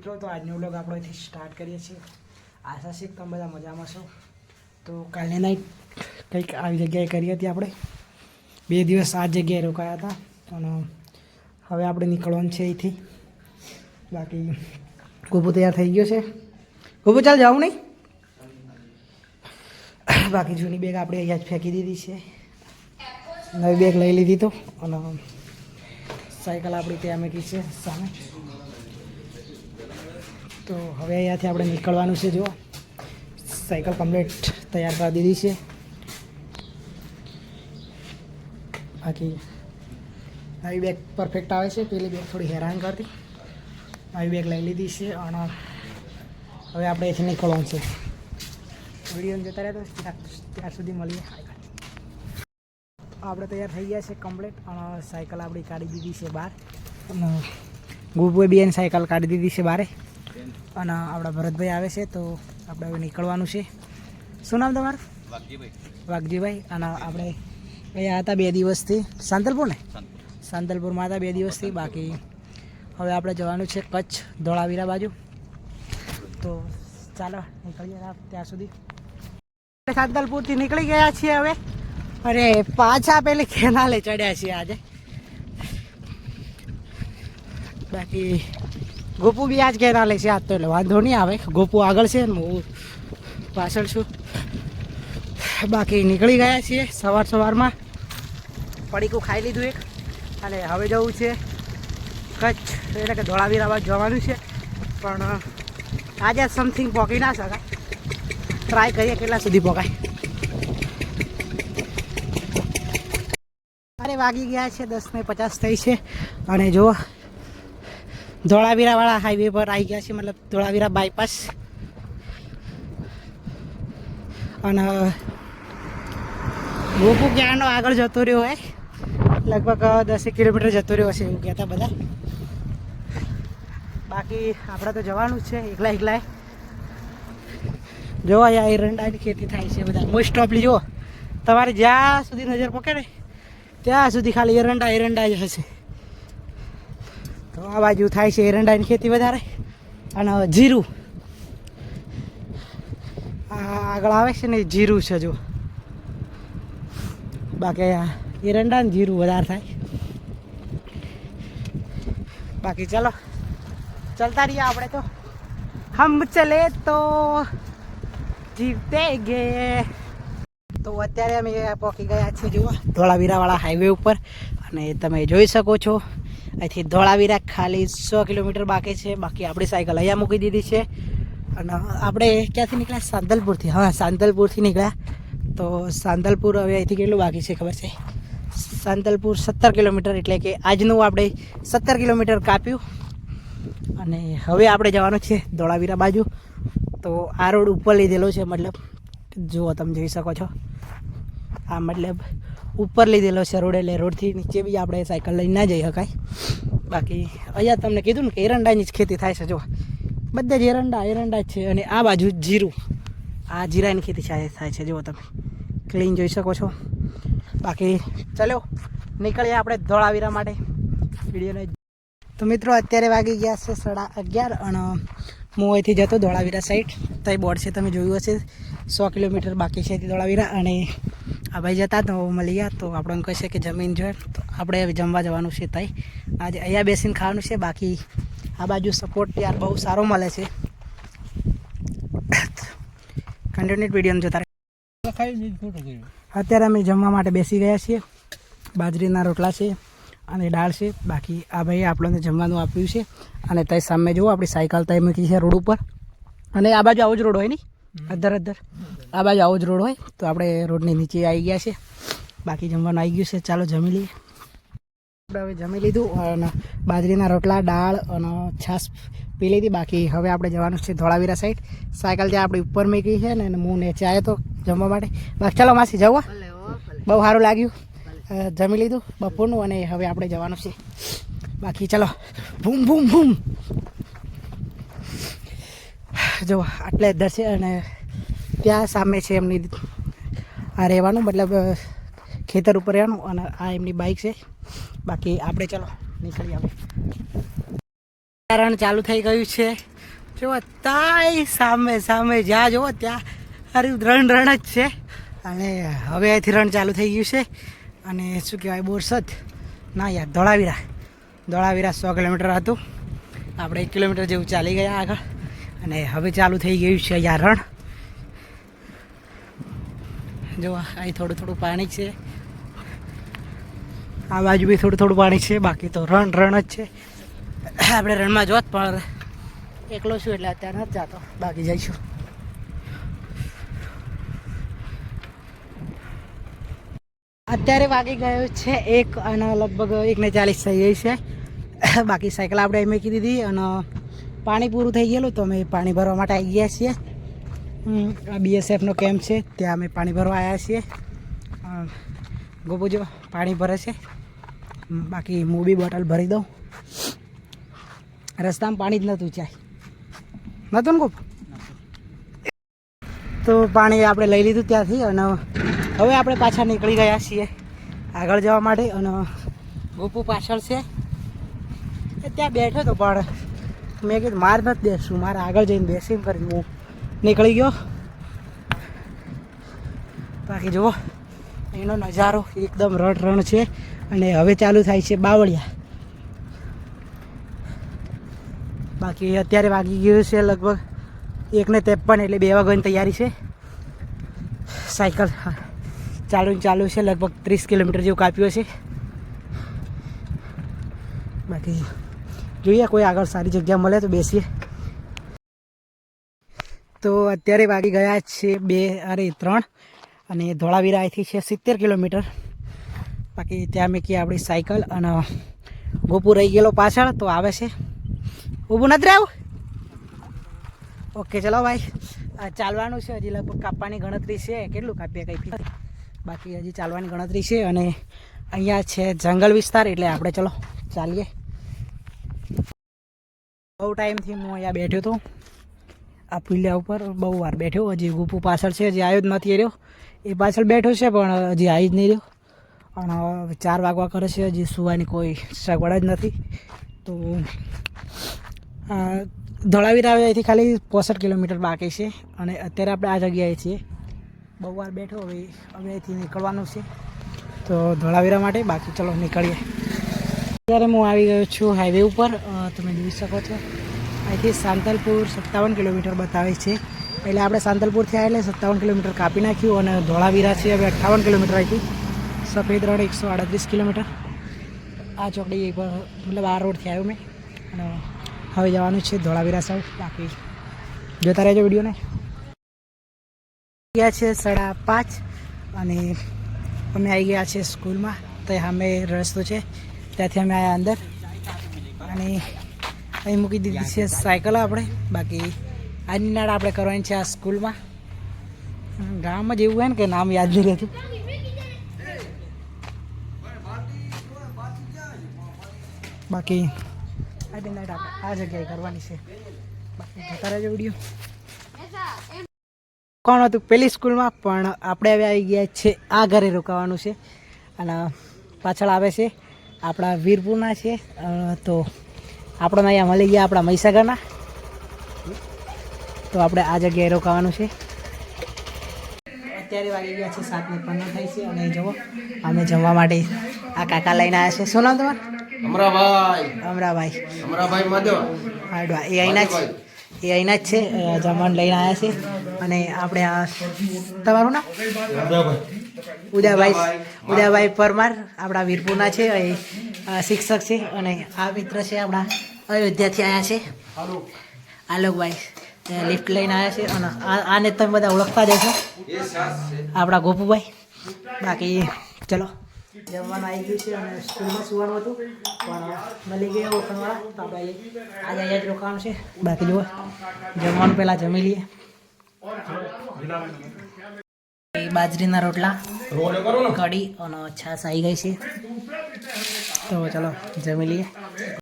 મિત્રો તો આજનો વ્લોગ આપણે અહીંથી સ્ટાર્ટ કરીએ છીએ. આશા છે કે તમે બધા મજામાં છો. તો કાલની નાઈટ કંઈક આવી જગ્યાએ કરી હતી આપણે. 2 દિવસ આ જગ્યાએ રોકાયા હતા અને હવે આપણે નીકળવાનું છે અહીંથી. બાકી ગોપુ તૈયાર થઈ ગયો છે. ગોપુ ચાલ જાઉં નહીં. બાકી જૂની બેગ આપણે અહીંયા જ ફેંકી દીધી છે. નવી બેગ લઈ લીધી તો અને સાયકલ આપણી ત્યાં મૂકી છે સામે. તો હવે અહીંયાથી આપણે નીકળવાનું છે. જો સાયકલ કમ્પ્લીટ તૈયાર કરી દીધી છે. બાકી નવી બેગ પરફેક્ટ આવે છે. પેલી બેગ થોડી હેરાન કરતી. નવી બેગ લઈ લીધી છે અને હવે આપણે અહીંથી નીકળવાનું છે. વિડીયો જતા રહ્યા તો ત્યાર સુધી મળીએ. આપણે તૈયાર થઈ ગયા છે કમ્પ્લીટ અને સાયકલ આપણી કાઢી દીધી છે બહાર. અને ગુબુએ બેન સાયકલ કાઢી દીધી છે બહાર. અને આપણા ભરતભાઈ આવે છે તો આપણે હવે નીકળવાનું છે. શું નામ તમારું? વાઘજીભાઈ. અને આપણે અહીંયા હતા 2 દિવસથી સાંતલપુર ને સાંતલપુરમાં હતા 2 દિવસથી. બાકી હવે આપણે જવાનું છે કચ્છ ધોળાવીરા બાજુ. તો ચાલો નીકળીએ ત્યાં સુધી. સાંતલપુરથી નીકળી ગયા છીએ હવે. અરે પાછા પેલી કેનાલે ચડ્યા છીએ આજે. બાકી ગોપુ બી આજ કેનાલે છે આજ તો, એટલે વાંધો નહીં આવે. ગોપુ આગળ છે ને હું પાછળ છું. બાકી નીકળી ગયા છીએ સવારમાં. પડીકું ખાઈ લીધું એક. અને હવે જવું છે કચ્છ, એટલે કે ધોળાવીરા બાજુ જવાનું છે. પણ આજે સમથિંગ પહોંચી ના શકાય. ટ્રાય કરીએ કેટલા સુધી પહોંચાય. અરે વાગી ગયા છે 10:50 થઈ છે. અને જો ધોળાવીરાવાળા હાઈવે પર આવી ગયા છે, મતલબ ધોળાવીરા બાયપાસ. અને ગોપુ ક્યાંનો આગળ જતો રહ્યો હોય, લગભગ 10 કિલોમીટર જતો રહ્યો હશે એવું કહેતા બધા. બાકી આપણે તો જવાનું જ છે એકલા. જો અહીંયા એરંડાની ખેતી થાય છે બધા મોસ્ટ ઓફલી. જો તમારે જ્યાં સુધી નજર પકડે ત્યાં સુધી ખાલી એરંડા જ હશે. તો આ બાજુ થાય છે એરંડાની ખેતી વધારે. અને જીરું આગળ આવે છે ને જીરું છે જો. બાકી એરંડા ને જીરું વધારે થાય. બાકી ચાલો ચલતા રહીએ આપણે તો. હમ ચલે તો જીવતે ગે. તો અત્યારે અમે પહોંચી ગયા છીએ જુઓ ધોળાવીરાવાળા હાઈવે ઉપર. અને તમે જોઈ શકો છો અહીંથી ધોળાવીરા ખાલી 100 કિલોમીટર બાકી છે. બાકી આપણી સાયકલ અહીંયા મૂકી દીધી છે. અને આપણે ક્યાંથી નીકળ્યા? સાંતલપુરથી. હા, સાંતલપુરથી નીકળ્યા. તો સાંતલપુર હવે અહીંથી કેટલું બાકી છે ખબર છે? સાંતલપુર 17 કિલોમીટર. એટલે કે આજનું આપણે 17 કિલોમીટર કાપ્યું. અને હવે આપણે જવાનું છે ધોળાવીરા બાજુ. તો આ રોડ ઉપર લીધેલો છે, મતલબ જુઓ તમે જોઈ શકો છો. આ મતલબ ઉપર લીધેલો છે રોડ, એટલે રોડથી નીચે બી આપણે સાયકલ લઈને ના જઈ શકાય. બાકી અહીંયા તમને કીધું ને કે એરંડાની જ ખેતી થાય છે. જો બધા જ એરંડા જ છે. અને આ બાજુ જીરું, આ જીરાની ખેતી થાય છે. જુઓ તમે ક્લીન જોઈ શકો છો. બાકી ચાલો નીકળીએ આપણે ધોળાવીરા માટે. વિડીયોને તો મિત્રો અત્યારે વાગી ગયા છે 11:30. અને હું અહીંથી જતો ધોળાવીરા સાઈડ. તો બોર્ડ છે તમે જોયું હશે 100 કિલોમીટર બાકી છે ધોળાવીરા. અને આ ભાઈ જતા તો મળી ગયા. તો આપણને કહેશે કે જમીન જોઈએ તો આપણે હવે જમવા જવાનું છે. તઈ આજે અહીંયા બેસીને ખાવાનું છે. બાકી આ બાજુ સપોર્ટ યાર બહુ સારો મળે છે. કન્ટિન્યુટ વિડીયો જોતા રહે. અત્યારે અમે જમવા માટે બેસી ગયા છીએ. બાજરીના રોટલા છે અને દાળ છે. બાકી આ ભાઈ આપણને જમવાનું આપ્યું છે. અને તઈ સામે જુઓ આપણી સાયકલ તઈ મૂકી છે રોડ ઉપર. અને આ બાજુ આવો જ રોડ હોય નહીં, અધર આ બાજુ આવો જ રોડ હોય. તો આપણે રોડની નીચે આવી ગયા છે. બાકી જમવાનું આવી ગયું છે. ચાલો જમી લઈએ. આપણે હવે જમી લીધું અને બાજરીના રોટલા, દાળ અને છાશ પી લીધી. બાકી હવે આપણે જવાનું છે ધોળાવીરા સાઈડ. સાયકલ ત્યાં આપણી ઉપર મૂકી છે ને હું નીચે આવ્યો તો જમવા માટે. બાકી ચાલો માસી જવા, બહુ સારું લાગ્યું. જમી લીધું બપોરનું અને હવે આપણે જવાનું છે. બાકી ચાલો બૂમ બૂમ બૂમ. જો આટલે જ છે. અને ત્યાં સામે છે એમની આ રહેવાનું, મતલબ ખેતર ઉપર રહેવાનું. અને આ એમની બાઇક છે. બાકી આપણે ચાલો નીકળી આવે. રણ ચાલુ થઈ ગયું છે. જો તાય સામે સામે જ્યાં જુઓ ત્યાં સારું રણ જ છે. અને હવે અહીંથી રણ ચાલુ થઈ ગયું છે. અને શું કહેવાય, બોરસદ ના યાર, ધોળાવીરા 100 કિલોમીટર હતું. આપણે 1 કિલોમીટર જેવું ચાલી ગયા આગળ. અને હવે ચાલુ થઈ ગયું છે અહીંયા રણ. જો અહીં થોડું પાણી છે, આ બાજુ બી થોડું પાણી છે. બાકી તો રણ જ છે. આપણે રણમાં જોત પણ એકલો છું એટલે અત્યારે નથી જતો, બાકી જઈશું. અત્યારે વાગી ગયો છે 1 અને લગભગ 1:40 થઈ ગઈ છે. બાકી સાયકલ આપણે અહીં મૂકી દીધી અને પાણી પૂરું થઈ ગયેલું તો અમે પાણી ભરવા માટે આવી ગયા છીએ. આ BSFનો કેમ્પ છે, ત્યાં અમે પાણી ભરવા આવ્યા છીએ. ગોપુ જો પાણી ભરે છે. બાકી હું બી બોટલ ભરી દઉં. રસ્તામાં પાણી જ નહોતું, ચાય નહોતું ને ગોપ. તો પાણી આપણે લઈ લીધું ત્યાંથી અને હવે આપણે પાછા નીકળી ગયા છીએ આગળ જવા માટે. અને ગોપુ પાછળ છે, ત્યાં બેઠો હતો પણ મેં કીધું મારે નથી બેસવું, મારે આગળ જઈને બેસીને કરીને હું નીકળી ગયો. બાકી જુઓ એનો નજારો એકદમ રણ છે. અને હવે ચાલુ થાય છે બાવળિયા. બાકી અત્યારે વાગી ગયું છે લગભગ 1:53 એટલે 2 વાગ્યાની તૈયારી છે. સાયકલ ચાલુ છે, લગભગ 30 કિલોમીટર જેવું કાપ્યું છે. બાકી જોઈએ કોઈ આગળ સારી જગ્યા મળે તો બેસીએ. તો અત્યારે વાગી ગયા છે 3 અને ધોળાવીરા અહીંથી છે 70 કિલોમીટર. બાકી ત્યાં મેં આપણી સાયકલ અને ગોપુ રહી ગયેલો પાછળ તો આવે છે. ગોપુ નથી રહ્યું? ઓકે ચલો ભાઈ, ચાલવાનું છે હજી. લગભગ કાપવાની ગણતરી છે, કેટલું કાપીએ કંઈ. બાકી હજી ચાલવાની ગણતરી છે. અને અહીંયા છે જંગલ વિસ્તાર એટલે આપણે ચલો ચાલીએ. બહુ ટાઈમથી હું અહીંયા બેઠો હતો આ પુલિયા ઉપર, બહુ વાર બેઠો. હજી ગોપુ પાછળ છે, હજી આવ્યો જ નથી રહ્યો. એ પાછળ બેઠો છે પણ હજી આવી જ નહીં રહ્યો. અને 4 વાગવા કરે છે, હજી સુવાની કોઈ સગવડ જ નથી. તો ધોળાવીરા અહીંથી ખાલી 65 કિલોમીટર બાકી છે. અને અત્યારે આપણે આ જગ્યાએ છીએ. બહુ વાર બેઠો, હવે અહીંથી નીકળવાનું છે તો ધોળાવીરા માટે. બાકી ચલો નીકળીએ. અત્યારે હું આવી ગયો છું હાઈવે ઉપર. તમે જોઈ શકો છો અહીંથી સાંતલપુર 57 કિલોમીટર બતાવે છે. એટલે આપણે સાંતલપુરથી આવ્યા એટલે 57 કિલોમીટર કાપી નાખ્યું. અને ધોળાવીરા છે હવે 58 કિલોમીટર અહીંથી. સફેદ રણ 138 કિલોમીટર. આ ચોકડી પર મતલબ આ રોડથી આવ્યો મેં. અને હવે જવાનું છે ધોળાવીરા સાઈડ. બાકી જોતા રહેજો વિડીયોને. ગયા છે 5:30 અને અમે આવી ગયા છે સ્કૂલમાં. તો અમે રસ્તો છે ત્યાંથી અમે આવ્યા અંદર. અને અહીં મૂકી દીધી છે સાયકલ આપણે. બાકી આજની નાળ આપણે કરવાની છે આ સ્કૂલમાં. ગામમાં જ એવું હોય ને કે નામ યાદ નહીં રહેતું. બાકી આજની નાળ આપણે આ જગ્યાએ કરવાની છે. બાકી જોતા રહેજો વિડીયો. કોણ હતું પેલી સ્કૂલમાં, પણ આપણે હવે આવી ગયા છે આ ઘરે રોકાવાનું છે. અને પાછળ આવે છે આપણા વીરપુરના છે. તો આપણને અહીંયા મળી ગયા આપણા મહીસાગરના. તો આપણે આ જગ્યાએ રોકાવાનું છે. અત્યારે વાગી ગયા છે 7:15 થાય છે. અને જુઓ અમે જમવા માટે આ કાકા લઈને આવ્યા છે. શું નામ તમારું? અમરાભાઈ માધવા. એ અહીંના જ છે. જમવાનું લઈને આવ્યા છે. અને આપણે આ તમારું નામ? ઉદયભાઈ પરમાર આપણા વીરપુરના છે, એ શિક્ષક છે. અને આ મિત્ર છે આપણા અયોધ્યાથી આવ્યા છે આલોકભાઈ, લિફ્ટ લઈને આવ્યા છે. અને આને તમે બધા ઓળખતા જ હશો, આપણા ગોપુભાઈ. બાકી ચલો જમવાનું આવી ગયું છે. અને સ્કૂલમાં સુવાનું હતું પણ મળી ગયું ઓળખણવાળા. તો આપણે આજે અહીંયા જ રોકાવાનું છે. બાકી જુઓ જમવાનું પહેલાં જમી લઈએ. બાજરીના રોટલા, કઢી અને છાશ આવી ગઈ છે. તો ચલો જમી લઈએ.